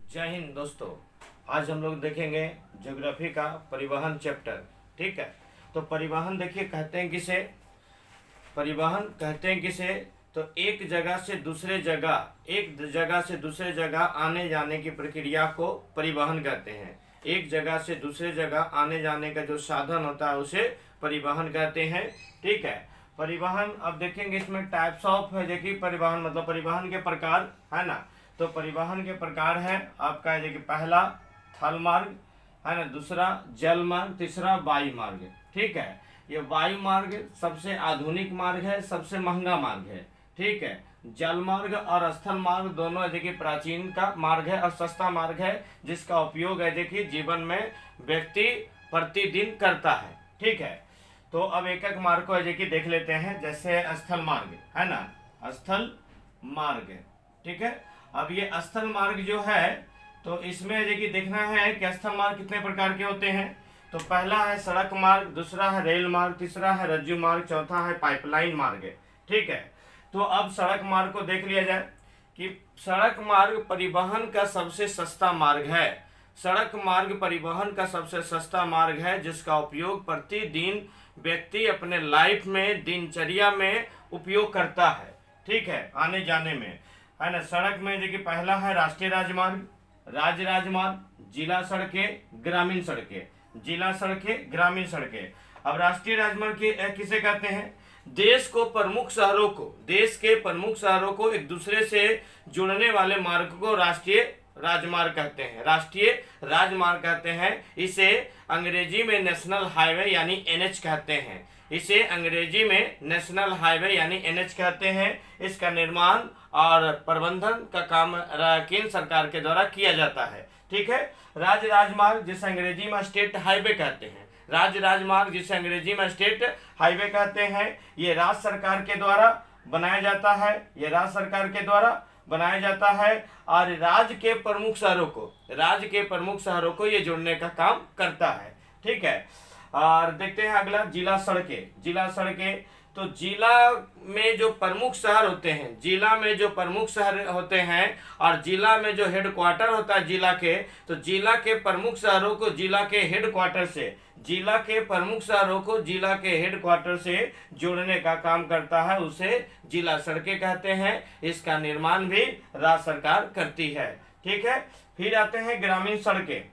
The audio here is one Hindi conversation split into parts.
जय हिंद दोस्तों। आज हम लोग देखेंगे ज्योग्राफी का परिवहन चैप्टर। ठीक है, तो परिवहन देखिए कहते हैं किसे, परिवहन कहते हैं किसे, तो एक जगह से दूसरे जगह आने जाने की प्रक्रिया को परिवहन कहते हैं। एक जगह से दूसरे जगह आने जाने का जो साधन होता है उसे परिवहन कहते हैं। ठीक है, परिवहन अब देखेंगे इसमें टाइप्स ऑफ है। देखिए परिवहन मतलब परिवहन के प्रकार है ना। तो परिवहन के प्रकार है आपका है कि पहला थल मार्ग है ना, दूसरा जल मार्ग, तीसरा वायु मार्ग। ठीक है, ये वायु मार्ग सबसे आधुनिक मार्ग है, सबसे महंगा मार्ग है। ठीक है, जल मार्ग और स्थल मार्ग दोनों देखिए प्राचीन का मार्ग है और सस्ता मार्ग है, जिसका उपयोग है देखिए जीवन में व्यक्ति प्रतिदिन करता है। ठीक है, तो अब एक एक मार्ग को देखिए देख लेते हैं। जैसे स्थल मार्ग है ना, स्थल मार्ग। ठीक है, अब ये स्थल मार्ग जो है तो इसमें देखिए देखना है कि स्थल मार्ग कितने प्रकार के होते हैं। तो पहला है सड़क मार्ग, दूसरा है रेल मार्ग, तीसरा है रज्जु मार्ग, चौथा है पाइपलाइन मार्ग। ठीक है, तो अब सड़क मार्ग को देख लिया जाए कि सड़क मार्ग परिवहन का सबसे सस्ता मार्ग है। सड़क मार्ग परिवहन का सबसे सस्ता मार्ग है, जिसका उपयोग प्रतिदिन व्यक्ति अपने लाइफ में दिनचर्या में उपयोग करता है। ठीक है, आने जाने में है ना। सड़क में देखिए पहला है राष्ट्रीय राजमार्ग, राज्य राजमार्ग, जिला सड़कें, ग्रामीण सड़कें। जिला सड़कें, ग्रामीण सड़कें। अब राष्ट्रीय राजमार्ग किसे कहते हैं? देश के प्रमुख शहरों को एक दूसरे से जोड़ने वाले मार्ग को राष्ट्रीय राजमार्ग कहते हैं। राष्ट्रीय राजमार्ग कहते हैं। इसे अंग्रेजी में नेशनल हाईवे यानी एनएच कहते हैं। इसे अंग्रेजी में नेशनल हाईवे यानी एनएच कहते हैं। इसका निर्माण और प्रबंधन का काम केंद्र सरकार के द्वारा किया जाता है। ठीक है, राज्य राजमार्ग जिसे अंग्रेजी में स्टेट हाईवे कहते हैं। राज्य राजमार्ग जिसे अंग्रेजी में स्टेट हाईवे कहते हैं, ये राज्य सरकार के द्वारा बनाया जाता है। ये राज्य सरकार के द्वारा बनाया जाता है और राज्य के प्रमुख शहरों को ये जोड़ने का काम करता है। ठीक है, और देखते हैं अगला जिला सड़कें। जिला सड़कें तो जिला में जो प्रमुख शहर होते हैं, जिला में जो प्रमुख शहर होते हैं और जिला में जो हेडक्वार्टर होता है जिला के, तो जिला के प्रमुख शहरों को जिला के हेडक्वार्टर से, जिला के प्रमुख शहरों को जिला के हेडक्वार्टर से जोड़ने का काम करता है, उसे जिला सड़कें कहते हैं। इसका निर्माण भी राज्य सरकार करती है। ठीक है, फिर आते हैं ग्रामीण सड़कें।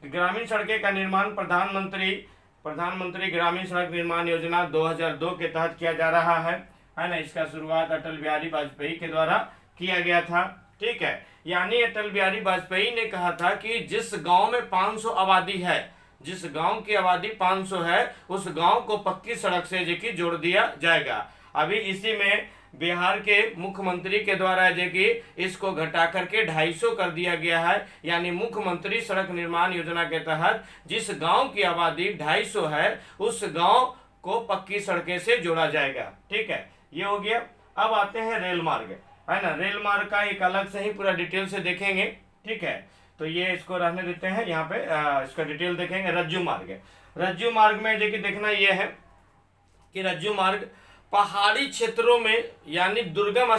ग्रामीण सड़कें का निर्माण प्रधानमंत्री ग्रामीण सड़क निर्माण योजना 2002 के तहत किया जा रहा है ना। इसका शुरुआत अटल बिहारी वाजपेयी के द्वारा किया गया था। ठीक है, यानी अटल बिहारी वाजपेयी ने कहा था कि जिस गांव में 500 आबादी है, जिस गांव की आबादी 500 है, उस गांव को पक्की सड़क से जोड़ दिया जाएगा। अभी इसी में बिहार के मुख्यमंत्री के द्वारा इसको घटा करके 250 कर दिया गया है। यानी मुख्यमंत्री सड़क निर्माण योजना के तहत जिस गांव की आबादी 250 है, उस गांव को पक्की सड़कें से जोड़ा जाएगा। ठीक है, ये हो गया। अब आते हैं रेल मार्ग है ना। रेल मार्ग का एक अलग से ही पूरा डिटेल से देखेंगे। ठीक है, तो ये इसको रहने देते हैं, यहाँ पे इसका डिटेल देखेंगे। रज्जु मार्ग में देखना ये है कि रज्जु मार्ग पहाड़ी क्षेत्रों में यानी दुर्गम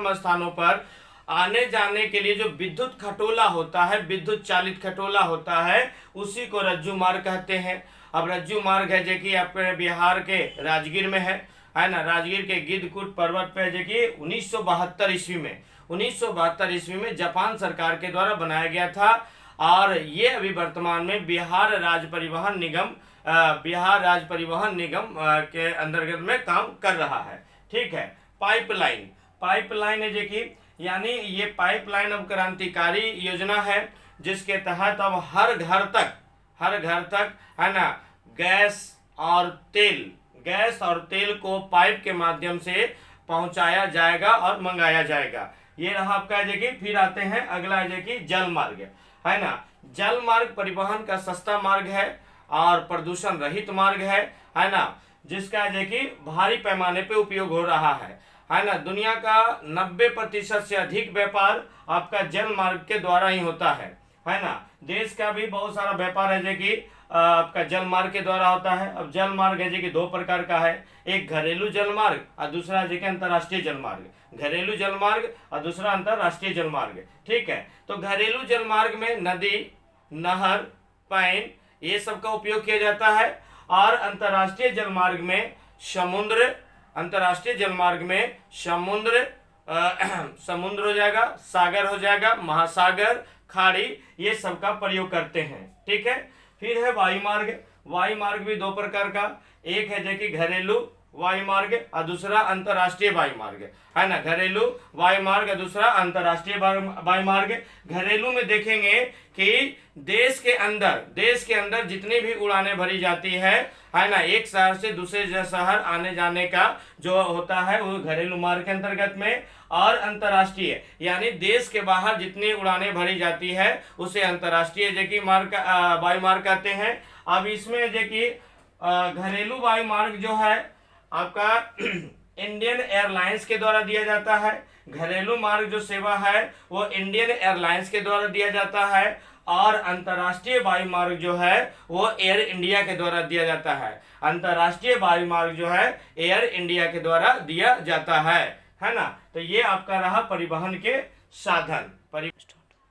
स्थानों पर आने जाने के लिए जो विद्युत खटोला होता है, विद्युत चालित खटोला होता है, उसी को रज्जु मार्ग कहते हैं। अब रज्जु मार्ग है कि आपके बिहार के राजगीर में है ना। राजगीर के गिद्धकूट पर्वत पे 1972 ईस्वी में जापान सरकार के द्वारा बनाया गया था और ये अभी वर्तमान में बिहार राज्य परिवहन निगम के अंतर्गत में काम कर रहा है। ठीक है, पाइपलाइन है यानी ये पाइपलाइन अब क्रांतिकारी योजना है, जिसके तहत अब हर घर तक है ना गैस और तेल को पाइप के माध्यम से पहुंचाया जाएगा और मंगाया जाएगा। ये रहा आपका फिर आते हैं अगला जल मार्ग है ना। जल मार्ग परिवहन का सस्ता मार्ग है और प्रदूषण रहित मार्ग है ना, जिसका भारी पैमाने पे उपयोग हो रहा है ना। दुनिया का 90% से अधिक व्यापार आपका जल मार्ग के द्वारा ही होता है ना। देश का भी बहुत सारा व्यापार है आपका जल मार्ग के द्वारा होता है। अब जल मार्ग है जो कि दो प्रकार का है, एक घरेलू जल मार्ग और दूसरा जो कि अंतर्राष्ट्रीय जल मार्ग। घरेलू जल मार्ग और दूसरा अंतर्राष्ट्रीय जल मार्ग, ठीक है। तो घरेलू जल मार्ग में नदी, नहर, पैन ये सब का उपयोग किया जाता है, और अंतर्राष्ट्रीय जल मार्ग में समुद्र, अंतर्राष्ट्रीय जल मार्ग में समुद्र समुद्र हो जाएगा, सागर हो जाएगा, महासागर, खाड़ी ये सब का प्रयोग करते हैं, ठीक है। फिर है वायुमार्ग। वायुमार्ग भी दो प्रकार का, एक है जो कि घरेलू वायुमार्ग और दूसरा अंतर्राष्ट्रीय वायुमार्ग, है ना। घरेलू वायुमार्ग और दूसरा अंतर्राष्ट्रीय वायुमार्ग। घरेलू में देखेंगे कि देश के अंदर जितनी भी उड़ानें भरी जाती है ना, एक शहर से दूसरे शहर आने जाने का जो होता है वो घरेलू मार्ग के अंतर्गत में, और अंतर्राष्ट्रीय यानी देश के बाहर जितनी उड़ानें भरी जाती है उसे अंतर्राष्ट्रीय जो कि वायुमार्ग कहते हैं। अब इसमें जो कि घरेलू वायुमार्ग जो है आपका इंडियन एयरलाइंस के द्वारा दिया जाता है। घरेलू मार्ग जो सेवा है वो इंडियन एयरलाइंस के द्वारा दिया जाता है, और अंतर्राष्ट्रीय वायुमार्ग जो है वो एयर इंडिया के द्वारा दिया जाता है। अंतर्राष्ट्रीय वायुमार्ग जो है एयर इंडिया के द्वारा दिया जाता है ना। तो ये आपका रहा परिवहन के साधन।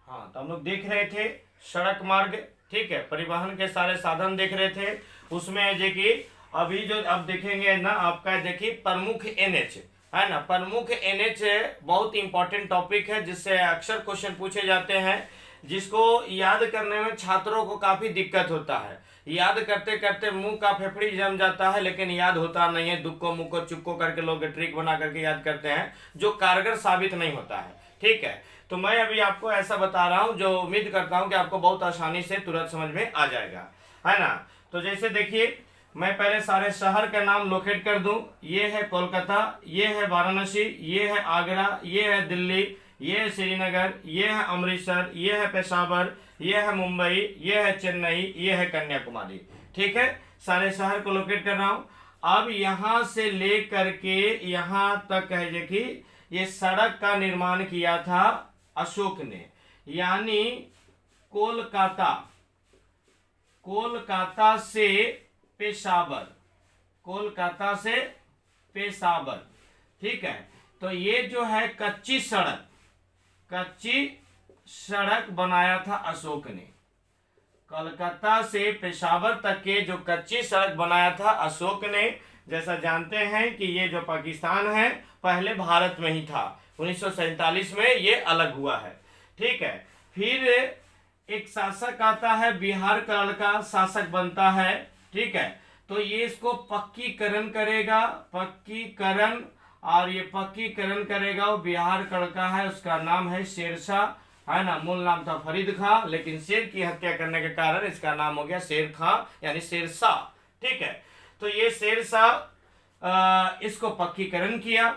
हाँ, तो हम लोग देख रहे थे सड़क मार्ग, ठीक है, परिवहन के सारे साधन देख रहे थे। उसमें जो कि अभी जो अब देखेंगे ना आपका देखिए प्रमुख एनएच, है ना। प्रमुख एनएच बहुत इंपॉर्टेंट टॉपिक है, जिससे अक्सर क्वेश्चन पूछे जाते हैं, जिसको याद करने में छात्रों को काफी दिक्कत होता है। याद करते करते मुंह का फेफड़ी जम जाता है, लेकिन याद होता नहीं है। दुक्को मुक्को चुक्को करके लोग ट्रिक बना करके याद करते हैं, जो कारगर साबित नहीं होता है, ठीक है। तो मैं अभी आपको ऐसा बता रहा हूं जो उम्मीद करता हूं कि आपको बहुत आसानी से तुरंत समझ में आ जाएगा, है ना। तो जैसे देखिए, मैं पहले सारे शहर का नाम लोकेट कर दूं। ये है कोलकाता, ये है वाराणसी, ये है आगरा, ये है दिल्ली, ये है श्रीनगर, ये है अमृतसर, ये है पेशावर, ये है मुंबई, ये है चेन्नई, ये है कन्याकुमारी, ठीक है। सारे शहर को लोकेट कर रहा हूं। अब यहां से ले करके यहां तक है जो कि ये सड़क का निर्माण किया था अशोक ने, यानी कोलकाता से पेशावर, कोलकाता से पेशावर, ठीक है। तो ये जो है कच्ची सड़क बनाया था अशोक ने। कोलकाता से पेशावर तक के जो कच्ची सड़क बनाया था अशोक ने। जैसा जानते हैं कि ये जो पाकिस्तान है पहले भारत में ही था, 1947 में ये अलग हुआ है, ठीक है। फिर एक शासक आता है, बिहार का लड़का शासक बनता है, ठीक है। तो ये इसको पक्कीकरण करेगा, और ये पक्कीकरण करेगा वो बिहार का लड़का है, उसका नाम है शेरशाह, है ना। मूल नाम था फरीद खां, लेकिन शेर की हत्या करने के कारण इसका नाम हो गया शेर खां यानी शेरशाह, ठीक है। तो ये शेरशाह इसको पक्कीकरण किया।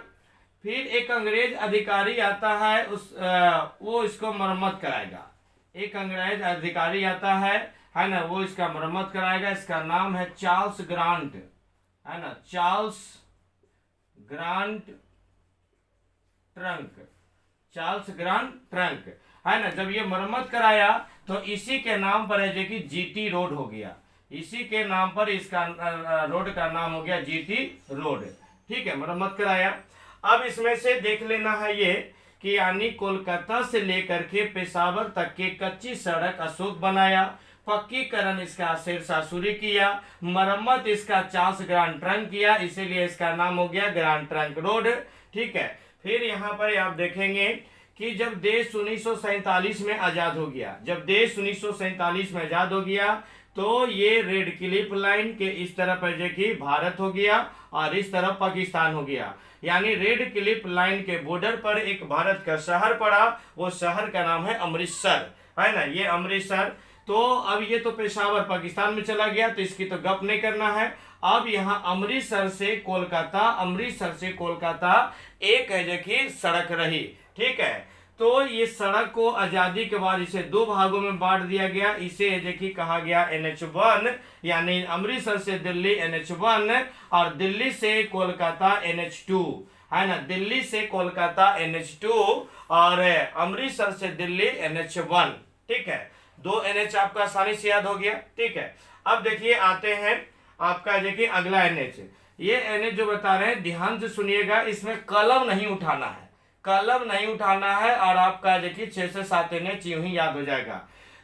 फिर एक अंग्रेज अधिकारी आता है, वो इसको मरम्मत कराएगा। एक अंग्रेज अधिकारी आता है ना, वो इसका मरम्मत कराएगा। इसका नाम है चार्ल्स ग्रांट, है ना, चार्ल्स ग्रांट ट्रंक, है ना। जब ये मरम्मत कराया तो इसी के नाम पर है जो कि जीटी रोड हो गया। इसी के नाम पर इसका रोड का नाम हो गया जीटी रोड, ठीक है। मरम्मत कराया। अब इसमें से देख लेना है ये कि यानी कोलकाता से लेकर के पेशावर तक के कच्ची सड़क अशोक बनाया, पक्कीकरण इसका शेरशाह सूरी किया, मरम्मत इसका चार्ल्स ग्रांट ट्रंक किया, इसीलिए इसका नाम हो गया ग्रांट ट्रंक रोड, ठीक है। फिर यहाँ पर आप देखेंगे कि जब देश 1947 में आजाद हो गया, तो ये रेड क्लिफ लाइन के इस तरफ है कि भारत हो गया और इस तरफ पाकिस्तान हो गया। यानी रेड क्लिफ लाइन के बॉर्डर पर एक भारत का शहर पड़ा, वो शहर का नाम है अमृतसर, है ना, ये अमृतसर। तो अब ये तो पेशावर पाकिस्तान में चला गया, तो इसकी तो गप नहीं करना है। अब यहाँ अमृतसर से कोलकाता एक है जो कि सड़क रही, ठीक है। तो ये सड़क को आजादी के बाद इसे दो भागों में बांट दिया गया। इसे देखिए कहा गया NH1, यानी अमृतसर से दिल्ली NH1 और दिल्ली से कोलकाता NH2, है ना। दिल्ली से कोलकाता NH2 और अमृतसर से दिल्ली NH1, ठीक है। दो NH आपका आसानी से याद हो गया, ठीक है। अब देखिए आते हैं आपका देखिए अगला एनएच। ये एनएच जो बता रहे हैं ध्यान से सुनिएगा, इसमें कलम नहीं उठाना है, कलम नहीं उठाना है, और आपका देखिए 6 से 7 एनएच यूं ही याद हो जाएगा।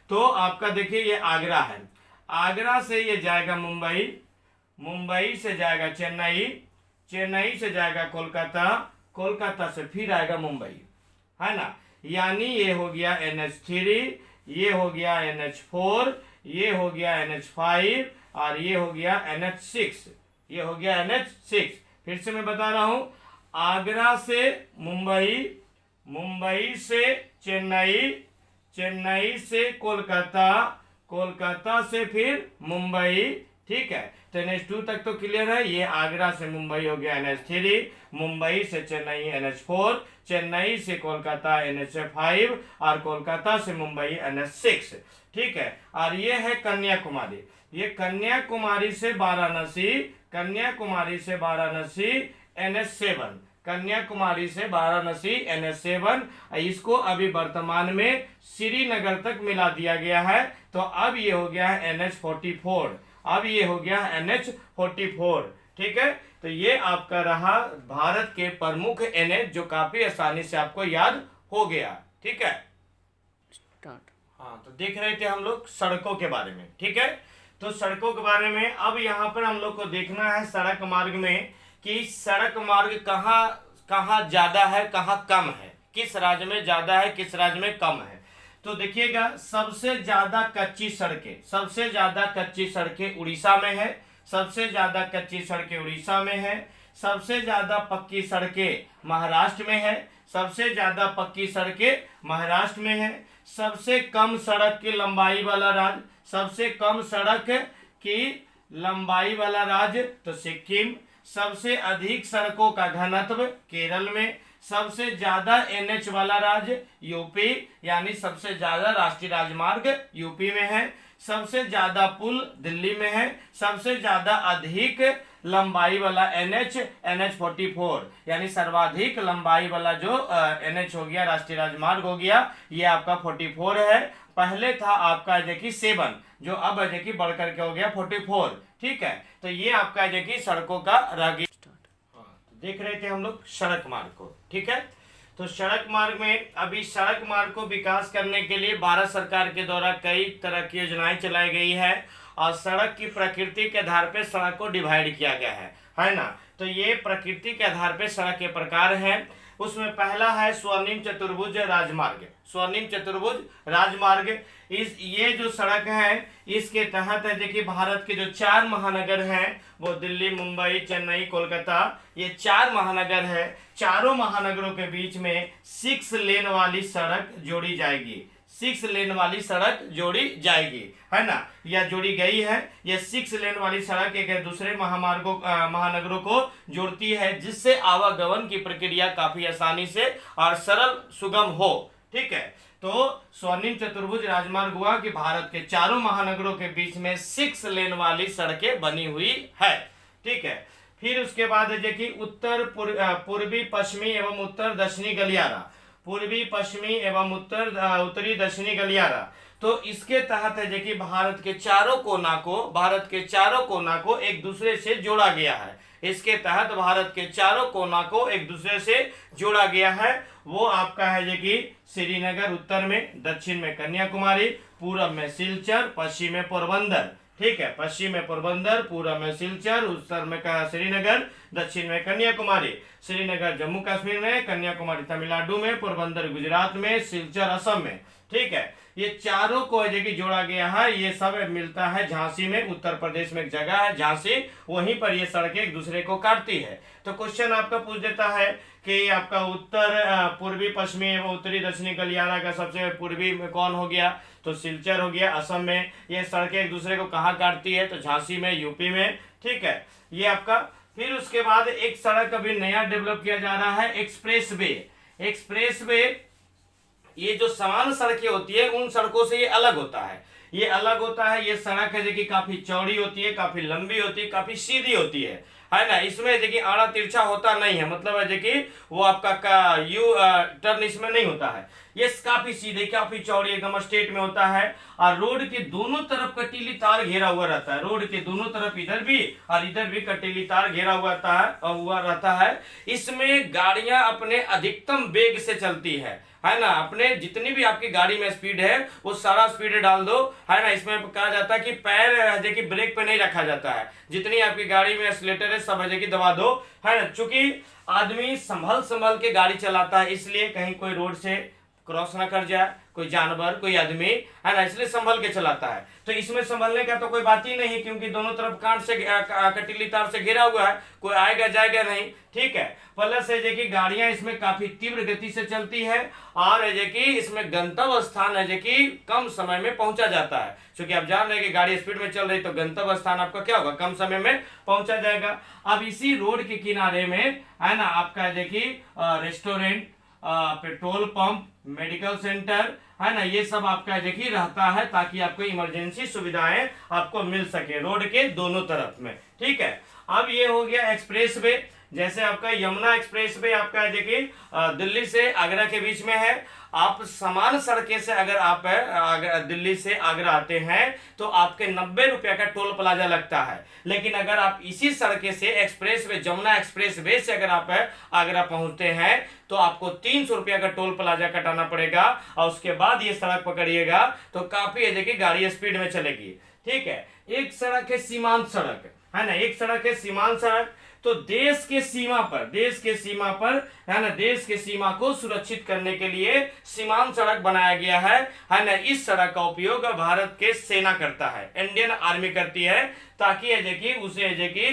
तो आपका देखिए ये आगरा है, आगरा से ये जाएगा मुंबई, मुंबई से जाएगा चेन्नई, चेन्नई से जाएगा कोलकाता, कोलकाता से फिर आएगा मुंबई, है ना। यानी ये हो गया NH3, ये हो गया NH4, ये हो गया NH5 और ये हो गया NH6, ये हो गया NH6। फिर से मैं बता रहा हूं, आगरा से मुंबई, मुंबई से चेन्नई, चेन्नई से कोलकाता, कोलकाता से फिर मुंबई, ठीक है। तो NH2 तक तो क्लियर है। ये आगरा से मुंबई हो गया NH3, मुंबई से चेन्नई NH4, चेन्नई से कोलकाता NH5 और कोलकाता से मुंबई NH6, ठीक है। और ये है कन्याकुमारी, ये कन्याकुमारी से वाराणसी, कन्याकुमारी से वाराणसी NH7, कन्याकुमारी से वाराणसी NH7। इसको अभी वर्तमान में श्रीनगर तक मिला दिया गया है, तो अब ये हो गया है NH44, अब ये हो गया NH44, ठीक है। तो ये आपका रहा भारत के प्रमुख एनएच, जो काफी आसानी से आपको याद हो गया, ठीक है। हाँ, तो देख रहे थे हम लोग सड़कों के बारे में, ठीक है। तो सड़कों के बारे में अब यहाँ पर हम लोग को देखना है सड़क मार्ग में कि सड़क मार्ग कहाँ कहाँ ज्यादा है, कहाँ कम है, किस राज्य में ज्यादा है, किस राज्य में कम है। तो देखिएगा, सबसे ज्यादा कच्ची सड़कें, सबसे ज्यादा कच्ची सड़कें उड़ीसा में है, सबसे ज्यादा कच्ची सड़कें उड़ीसा में है, सबसे ज्यादा पक्की सड़कें महाराष्ट्र में है, सबसे ज्यादा पक्की सड़कें महाराष्ट्र में है। सबसे कम सड़क की लंबाई वाला राज्य, सबसे कम सड़क की लंबाई वाला राज्य तो सिक्किम। सबसे अधिक सड़कों का घनत्व केरल में। सबसे ज्यादा एनएच वाला राज्य यूपी, यानी सबसे ज्यादा राष्ट्रीय राजमार्ग यूपी में है। सबसे ज्यादा पुल दिल्ली में है। सबसे ज्यादा अधिक लंबाई वाला एनएच NH44, यानी सर्वाधिक लंबाई वाला जो एनएच हो गया, राष्ट्रीय राजमार्ग हो गया, ये आपका 44 है। पहले था आपका देखिए 7, जो अब देखिए बढ़ करके हो गया 44, ठीक है। तो ये आपका देखिए सड़कों का रह गया। देख रहे थे हम लोग सड़क मार्ग को, ठीक है। तो सड़क मार्ग में अभी सड़क मार्ग को विकास करने के लिए भारत सरकार के द्वारा कई तरह की योजनाएं चलाई गई है, और सड़क की प्रकृति के आधार पे सड़क को डिवाइड किया गया है ना। तो ये प्रकृति के आधार पे सड़क के प्रकार हैं। उसमें पहला है स्वर्णिम चतुर्भुज राजमार्ग, स्वर्णिम चतुर्भुज राजमार्ग। ये जो सड़क है, इसके तहत है देखिए भारत के जो 4 महानगर हैं, वो दिल्ली, मुंबई, चेन्नई, कोलकाता, ये 4 महानगर है। चारों महानगरों के बीच में 6 लेन वाली सड़क जोड़ी जाएगी, 6 लेन वाली सड़क जोड़ी जाएगी, है ना, या जोड़ी गई है। ये 6 लेन वाली सड़क एक दूसरे महानगरों को जोड़ती है, जिससे आवागमन की प्रक्रिया काफी आसानी से और सरल सुगम हो, ठीक है। तो स्वर्णिम चतुर्भुज राजमार्ग हुआ कि भारत के चारों महानगरों के बीच में 6 लेन वाली सड़कें बनी हुई है, ठीक है। फिर उसके बाद देखिए उत्तर पूर्वी पश्चिमी एवं उत्तर दक्षिणी गलियारा, पूर्वी पश्चिमी एवं उत्तरी दक्षिणी गलियारा। तो इसके तहत है देखिए भारत के चारों कोना को एक दूसरे से जोड़ा गया है। इसके तहत भारत के चारों कोना को एक दूसरे से जोड़ा गया है। वो आपका है देखिए श्रीनगर उत्तर में, दक्षिण में कन्याकुमारी, पूर्व में सिलचर, पश्चिम में पोरबंदर, ठीक है। पश्चिम में पोरबंदर, पूर्व में सिलचर, उत्तर में श्रीनगर, दक्षिण में कन्याकुमारी। श्रीनगर जम्मू कश्मीर में, कन्याकुमारी तमिलनाडु में, पोरबंदर गुजरात में, सिलचर असम में, ठीक है। ये चारों को देखिए जोड़ा गया है। ये सब मिलता है झांसी में, उत्तर प्रदेश में एक जगह है झांसी, वहीं पर ये सड़कें एक दूसरे को काटती है। तो क्वेश्चन आपका पूछ देता है कि आपका उत्तर पूर्वी पश्चिमी एवं उत्तरी दक्षिणी गलियारा का सबसे पूर्वी में कौन हो गया, तो सिलचर हो गया असम में। ये सड़कें एक दूसरे को कहाँ काटती है, तो झांसी में, यूपी में, ठीक है। ये आपका फिर उसके बाद एक सड़क अभी नया डेवलप किया जा रहा है, एक्सप्रेस वे। एक्सप्रेस वे ये जो समान सड़कें होती है उन सड़कों से ये अलग होता है, ये अलग होता है। ये सड़क है देखिए काफी चौड़ी होती है, काफी लंबी होती है, काफी सीधी होती है है ना, इसमें देखिए आड़ा तिरछा होता नहीं है, मतलब है कि वो आपका यू टर्न इसमें नहीं होता है, ये काफी सीधे काफी चौड़ी एकदम स्ट्रेट में होता है। और रोड के दोनों तरफ कटीली तार घेरा हुआ रहता है, रोड के दोनों तरफ इधर भी और इधर भी कटीली तार घेरा हुआ रहता है। इसमें गाड़ियां अपने अधिकतम वेग से चलती है ना, अपने जितनी भी आपकी गाड़ी में स्पीड है वो सारा स्पीड डाल दो, है ना। इसमें कहा जाता है कि पैर देखिए ब्रेक पे नहीं रखा जाता है, जितनी आपकी गाड़ी में एक्सीलेटर है सब है कि दबा दो, है ना। चूंकि आदमी संभल के गाड़ी चलाता है, इसलिए कहीं कोई रोड से क्रॉस ना कर जाए, कोई जानवर कोई आदमी, है ना, इसलिए संभल के चलाता है। तो इसमें संभलने का तो कोई बात ही नहीं, क्योंकि दोनों तरफ कांट से कटीली तार से घिरा हुआ है, कोई आएगा जाएगा नहीं, ठीक है। प्लस है कि गाड़ियां इसमें काफी तीव्र गति से चलती है और है कि इसमें गंतव्य स्थान है कि कम समय में पहुंचा जाता है। क्योंकि आप जान रहे हैं कि गाड़ी स्पीड में चल रही तो गंतव्य स्थान आपका क्या होगा, कम समय में पहुंचा जाएगा। अब इसी रोड के किनारे में, है ना, आपका देखिए restaurant, petrol pump, medical centre, है ना, ये सब आपका देखिए रहता है, ताकि आपको इमरजेंसी सुविधाएं आपको मिल सके रोड के दोनों तरफ में, ठीक है। अब ये हो गया एक्सप्रेस वे, जैसे आपका यमुना एक्सप्रेस वे आपका देखिए दिल्ली से आगरा के बीच में है। आप समान सड़कें से अगर दिल्ली से आगरा आते हैं तो आपके 90 रुपये का टोल प्लाजा लगता है, लेकिन अगर आप इसी सड़कें से express way, Jamuna express way से अगर आप आगरा पहुंचते हैं तो आपको 300 रुपया का टोल प्लाजा कटाना पड़ेगा, और उसके बाद ये सड़क पकड़िएगा तो काफी है कि गाड़ी स्पीड में चलेगी, ठीक है। एक सड़क है सीमांत सड़क, है ना, एक सड़क है सीमांत सड़क। तो देश के सीमा पर है ना, देश के सीमा को सुरक्षित करने के लिए सीमांत सड़क बनाया गया है ना। इस सड़क का उपयोग भारत के सेना करता है, इंडियन आर्मी करती है, ताकि है कि उसे है कि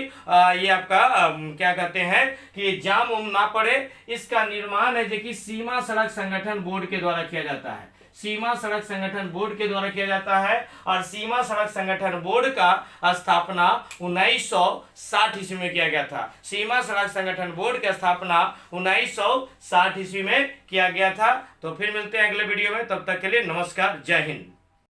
ये आपका क्या कहते हैं कि जाम उम ना पड़े। इसका निर्माण है कि सीमा सड़क संगठन बोर्ड के द्वारा किया जाता है, सीमा सड़क संगठन बोर्ड के द्वारा किया जाता है। और सीमा सड़क संगठन बोर्ड का स्थापना 1960 ईस्वी में किया गया था। सीमा सड़क संगठन बोर्ड की स्थापना 1960 ईस्वी में किया गया था। तो फिर मिलते हैं अगले वीडियो में, तब तक के लिए नमस्कार, जय हिंद।